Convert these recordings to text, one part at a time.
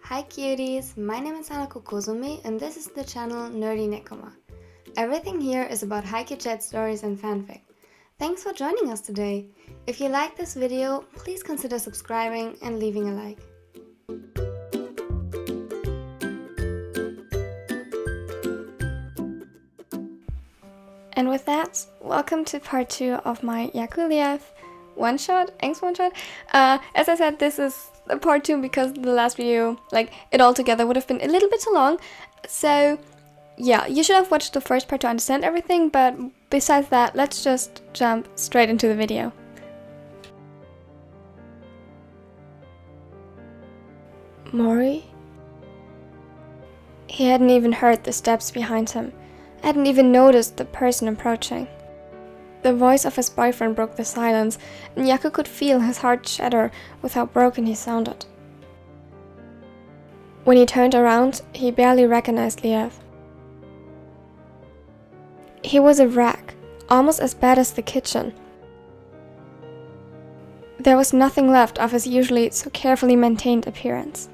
Hi cuties, my name is Kozumi and this is the channel Nerdy Nekoma. Everything here is about Haikyuu chat stories and fanfic. Thanks for joining us today. If you like this video, please consider subscribing and leaving a like. And with that, welcome to part 2 of my YakuLev one-shot, Angst one-shot. As I said, this is part 2 because the last video, it all together would have been a little bit too long. So yeah, you should have watched the first part to understand everything, but besides that, let's just jump straight into the video. Mori? He hadn't even heard the steps behind him, hadn't even noticed the person approaching. The voice of his boyfriend broke the silence, and Yaku could feel his heart shatter with how broken he sounded. When he turned around, he barely recognized Liev. He was a wreck, almost as bad as the kitchen. There was nothing left of his usually so carefully maintained appearance.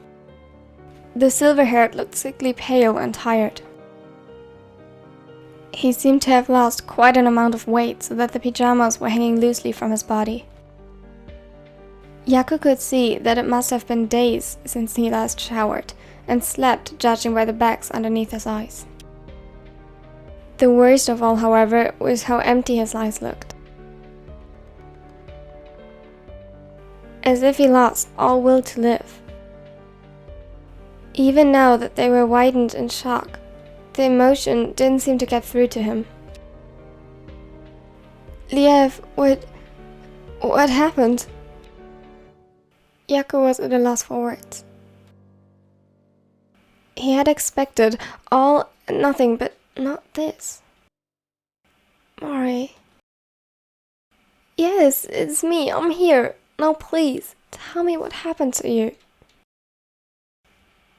The silver-haired looked sickly pale and tired. He seemed to have lost quite an amount of weight so that the pajamas were hanging loosely from his body. Yaku could see that it must have been days since he last showered and slept, judging by the bags underneath his eyes. The worst of all, however, was how empty his eyes looked. As if he lost all will to live. Even now that they were widened in shock, the emotion didn't seem to get through to him. Liev, what happened? Yaku was at a loss for words. He had expected all and nothing, but not this. Mori. Yes, it's me, I'm here. Now please, tell me what happened to you.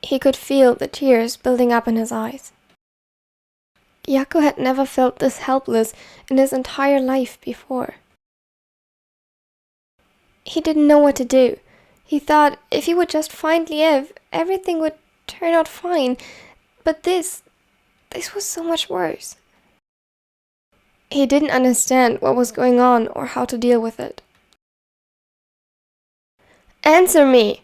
He could feel the tears building up in his eyes. Yaku had never felt this helpless in his entire life before. He didn't know what to do. He thought if he would just find Liev, everything would turn out fine. But this was so much worse. He didn't understand what was going on or how to deal with it. Answer me!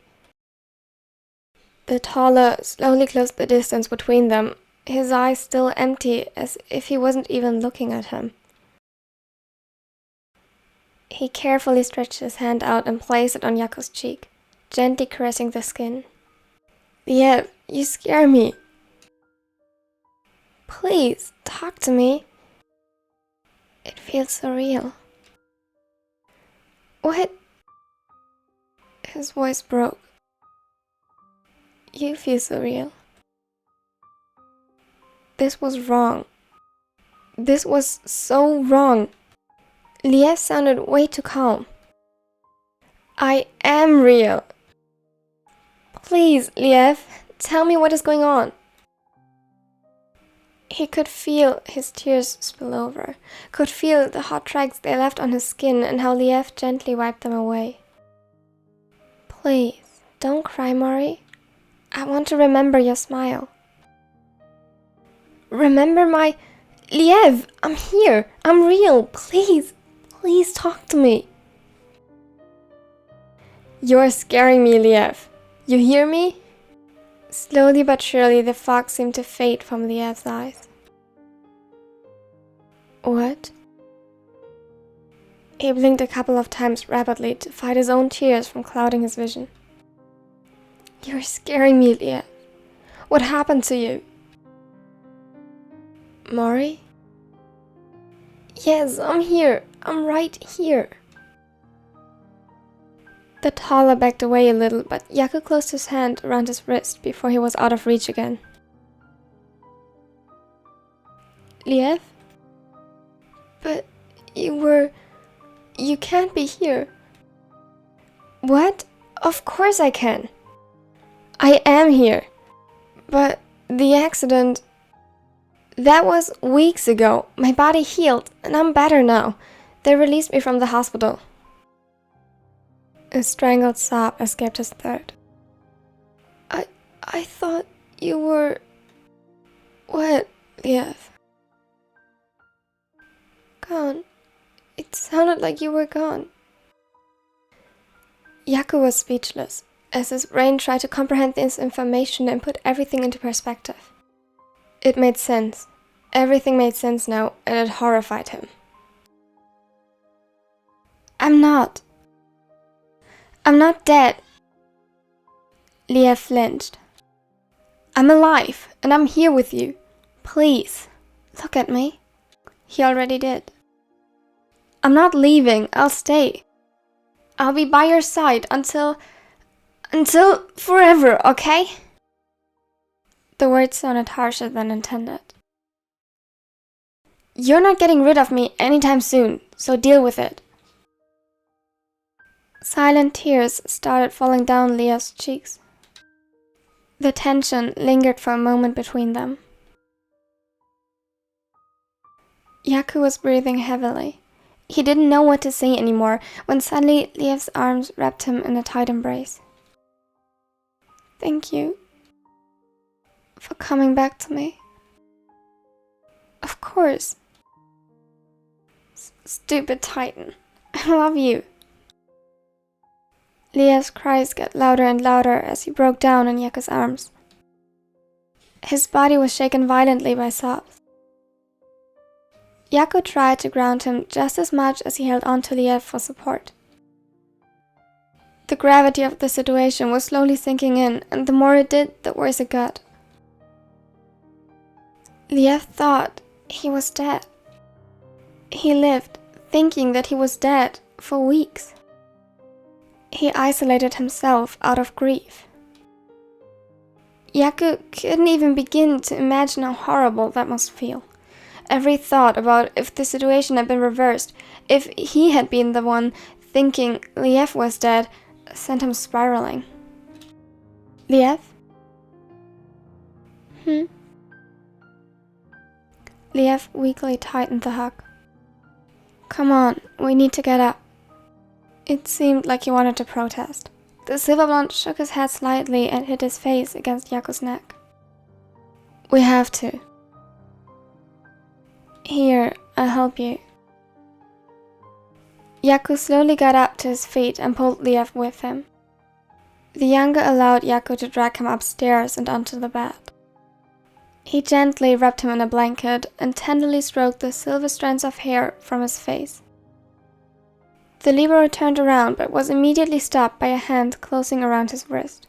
The taller slowly closed the distance between them, his eyes still empty, as if he wasn't even looking at him. He carefully stretched his hand out and placed it on Yaku's cheek, gently caressing the skin. Liev, you scare me. Please, talk to me. It feels so real. What? His voice broke. You feel so real. This was wrong. This was so wrong. Liev sounded way too calm. I am real. Please, Liev, tell me what is going on. He could feel his tears spill over, could feel the hot tracks they left on his skin and how Liev gently wiped them away. Please, don't cry, Mori. I want to remember your smile. Remember my... Liev, I'm here. I'm real. Please, please talk to me. You're scaring me, Liev. You hear me? Slowly but surely, the fog seemed to fade from Liev's eyes. What? He blinked a couple of times rapidly to fight his own tears from clouding his vision. You're scaring me, Liev. What happened to you? Mori? Yes, I'm here. I'm right here. The taller backed away a little, but Yaku closed his hand around his wrist before he was out of reach again. Liev? But you can't be here. What? Of course I can. I am here. But the accident... That was weeks ago. My body healed, and I'm better now. They released me from the hospital. A strangled sob escaped his throat. I thought you were... What, Liev? Gone. It sounded like you were gone. Yaku was speechless, as his brain tried to comprehend this information and put everything into perspective. It made sense. Everything made sense now, and it horrified him. I'm not dead. Liev flinched. I'm alive, and I'm here with you. Please, look at me. He already did. I'm not leaving, I'll stay. I'll be by your side until forever, okay? The words sounded harsher than intended. You're not getting rid of me anytime soon, so deal with it. Silent tears started falling down Liev's cheeks. The tension lingered for a moment between them. Yaku was breathing heavily. He didn't know what to say anymore when suddenly Liev's arms wrapped him in a tight embrace. Thank you for coming back to me. Of course. Stupid Titan. I love you. Liev's cries got louder and louder as he broke down in Yaku's arms. His body was shaken violently by sobs. Yaku tried to ground him just as much as he held on to Liev for support. The gravity of the situation was slowly sinking in, and the more it did, the worse it got. Liev thought he was dead. He lived thinking that he was dead for weeks. He isolated himself out of grief. Yaku couldn't even begin to imagine how horrible that must feel. Every thought about if the situation had been reversed, if he had been the one thinking Liev was dead, sent him spiraling. Liev? Liev weakly tightened the hug. Come on, we need to get up. It seemed like he wanted to protest. The silver blonde shook his head slightly and hit his face against Yaku's neck. We have to. Here, I'll help you. Yaku slowly got up to his feet and pulled Liev with him. The younger allowed Yaku to drag him upstairs and onto the bed. He gently wrapped him in a blanket and tenderly stroked the silver strands of hair from his face. The libero turned around but was immediately stopped by a hand closing around his wrist.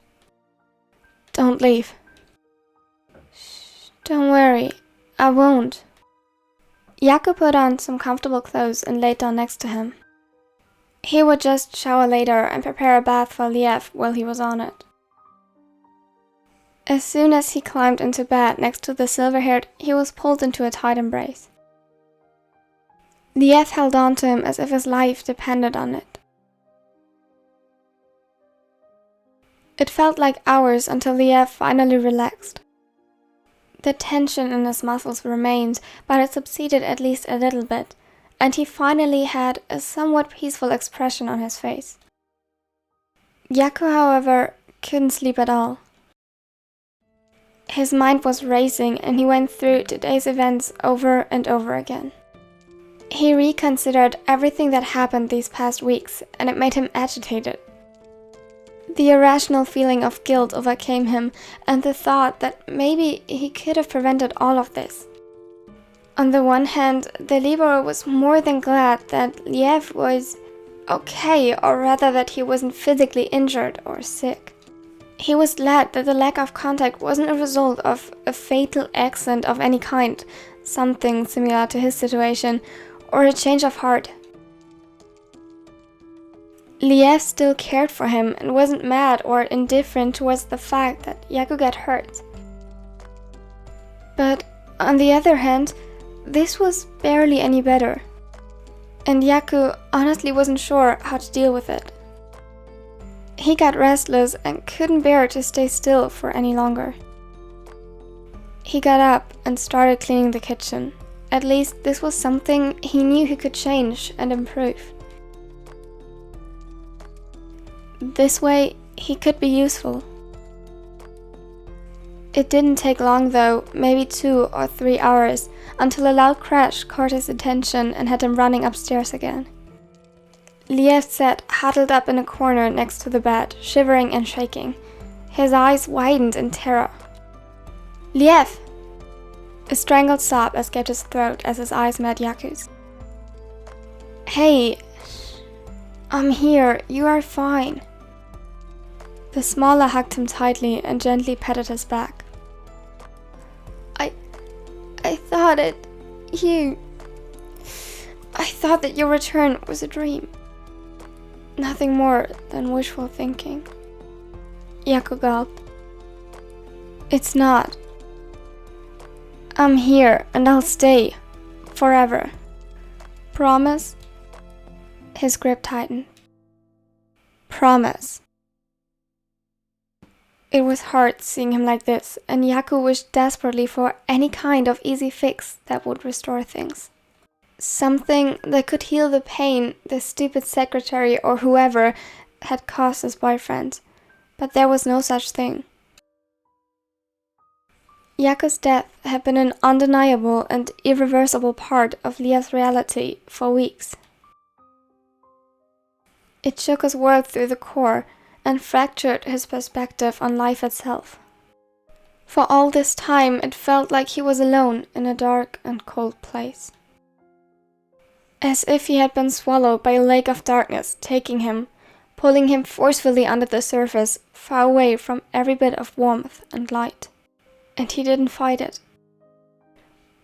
Don't leave. Shh, don't worry, I won't. Yaku put on some comfortable clothes and laid down next to him. He would just shower later and prepare a bath for Liev while he was on it. As soon as he climbed into bed next to the silver-haired, he was pulled into a tight embrace. Liev held on to him as if his life depended on it. It felt like hours until Liev finally relaxed. The tension in his muscles remained, but it subsided at least a little bit, and he finally had a somewhat peaceful expression on his face. Yaku, however, couldn't sleep at all. His mind was racing and he went through today's events over and over again. He reconsidered everything that happened these past weeks, and it made him agitated. The irrational feeling of guilt overcame him, and the thought that maybe he could have prevented all of this. On the one hand, the libero was more than glad that Liev was okay, or rather that he wasn't physically injured or sick. He was glad that the lack of contact wasn't a result of a fatal accident of any kind, something similar to his situation, or a change of heart. Liev still cared for him and wasn't mad or indifferent towards the fact that Yaku got hurt. But on the other hand, this was barely any better, and Yaku honestly wasn't sure how to deal with it. He got restless and couldn't bear to stay still for any longer. He got up and started cleaning the kitchen. At least this was something he knew he could change and improve. This way, he could be useful. It didn't take long though, maybe 2 or 3 hours, until a loud crash caught his attention and had him running upstairs again. Liev sat huddled up in a corner next to the bed, shivering and shaking. His eyes widened in terror. Liev! A strangled sob escaped his throat as his eyes met Yaku's. Hey, I'm here, you are fine. The smaller hugged him tightly and gently patted his back. I thought that your return was a dream. Nothing more than wishful thinking. Yaku gulped. It's not. I'm here and I'll stay. Forever. Promise? His grip tightened. Promise. It was hard seeing him like this, and Yaku wished desperately for any kind of easy fix that would restore things. Something that could heal the pain the stupid secretary or whoever had caused his boyfriend. But there was no such thing. Yaku's death had been an undeniable and irreversible part of Liev's reality for weeks. It shook his world through the core and fractured his perspective on life itself. For all this time, it felt like he was alone in a dark and cold place. As if he had been swallowed by a lake of darkness, taking him, pulling him forcefully under the surface, far away from every bit of warmth and light. And he didn't fight it.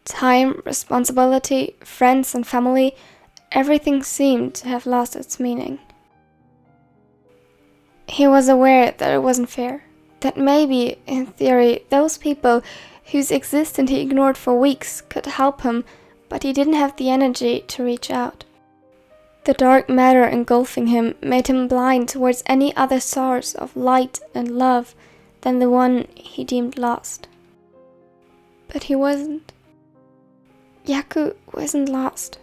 Time, responsibility, friends and family, everything seemed to have lost its meaning. He was aware that it wasn't fair, that maybe, in theory, those people whose existence he ignored for weeks could help him, but he didn't have the energy to reach out. The dark matter engulfing him made him blind towards any other source of light and love than the one he deemed lost. But he wasn't. Yaku wasn't lost.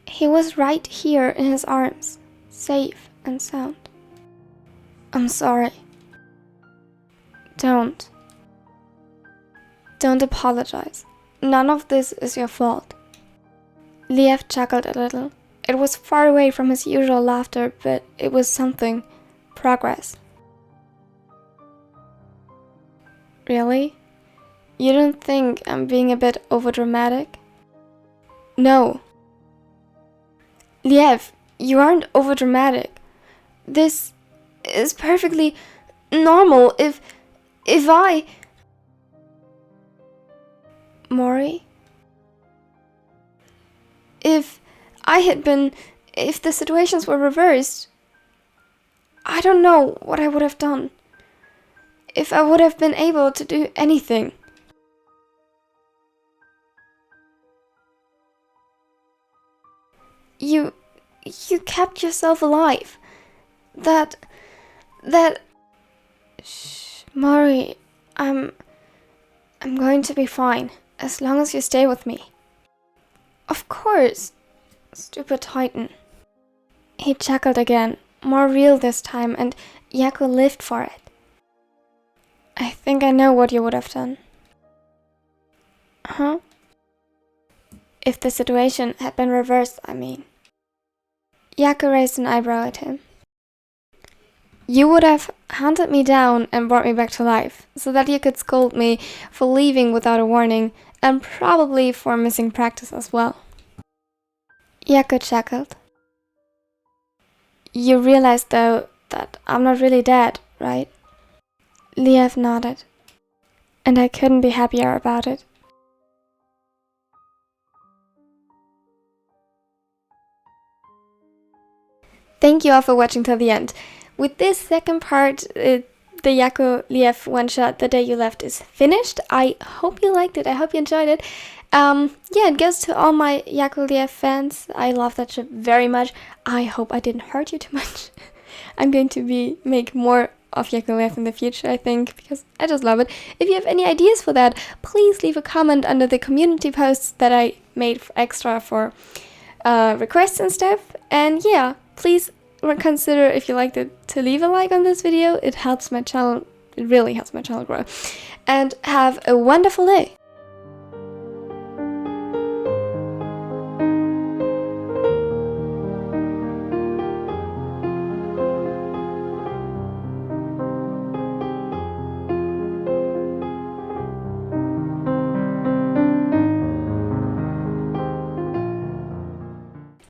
He was right here in his arms, safe and sound. I'm sorry. Don't apologize. None of this is your fault. Liev chuckled a little. It was far away from his usual laughter, but it was something. Progress. Really? You don't think I'm being a bit overdramatic? No. Liev, you aren't overdramatic. This is perfectly normal if I... Mori? If the situations were reversed, I don't know what I would have done. If I would have been able to do anything. You kept yourself alive. That... Shh, Mori, I'm going to be fine, as long as you stay with me. Of course, stupid Titan. He chuckled again, more real this time, and Yaku lived for it. I think I know what you would have done. Huh? If the situation had been reversed, I mean. Yaku raised an eyebrow at him. You would have hunted me down and brought me back to life, so that you could scold me for leaving without a warning, and probably for missing practice as well. Yaku chuckled. You realize, though, that I'm not really dead, right? Liev nodded. And I couldn't be happier about it. Thank you all for watching till the end. With this second part, the YakuLev one-shot, The Day You Left, is finished. I hope you liked it. I hope you enjoyed it. Yeah, it goes to all my YakuLev fans. I love that ship very much. I hope I didn't hurt you too much. I'm going to make more of YakuLev in the future, I think, because I just love it. If you have any ideas for that, please leave a comment under the community posts that I made extra for requests and stuff. And yeah, please consider, if you liked it, to leave a like on this video. It helps my channel It really helps my channel grow. And have a wonderful day.